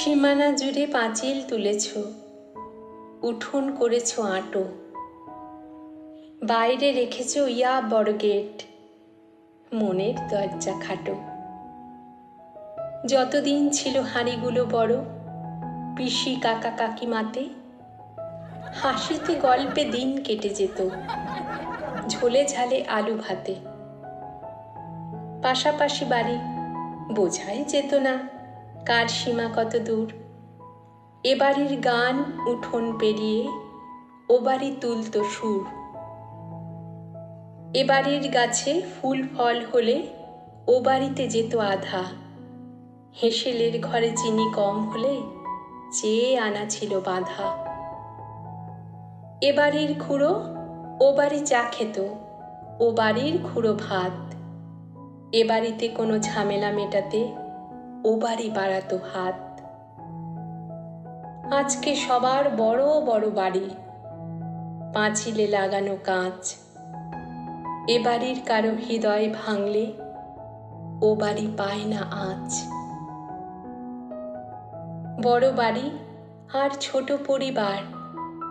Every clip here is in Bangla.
সীমানা জুড়ে পাঁচিল তুলেছ, উঠোন করেছ আঁটো, বাইরে রেখেছ ইয়া বড় গেট, মনের দরজা খাটো। যতদিন ছিল হাঁড়িগুলো বড়, পিসি কাকা কাকিমাতে, হাসিতে গল্পে দিন কেটে যেত, ঝোলে ঝালে আলু ভাতে। পাশাপাশি বাড়ি, বোঝাই যেত না কার সীমা কত দূর। এ বাড়ির গান উঠোন পেরিয়ে ও বাড়ি তুলত সুর। এ বাড়ির গাছে ফুল ফল হলে ও বাড়িতে যেত আধা। হেঁসেলের ঘরে চিনি কম হলে চেয়ে আনা ছিল বাঁধা। এ বাড়ির খুঁড়ো ও বাড়ি চা খেত, ও বাড়ির খুঁড়ো ভাত। এ বাড়িতে কোনো ঝামেলা মেটাতে ও বাড়ি বাড়াতো হাত। আজকে সবার বড় বড় বাড়ি, পাঁচিলে লাগানো কাঁচ। এ বাড়ির কারো হৃদয় ভাঙলে ও বাড়ি পায় না আঁচ। বড় বাড়ি আর ছোট পরিবার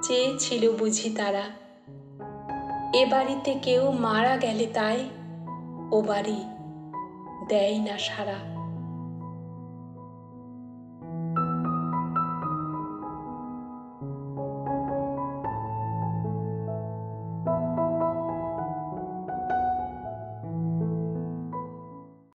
চেয়েছিল বুঝি তারা, এ বাড়িতে কেউ মারা গেলে তাই ও বাড়ি দেয় না সাড়া।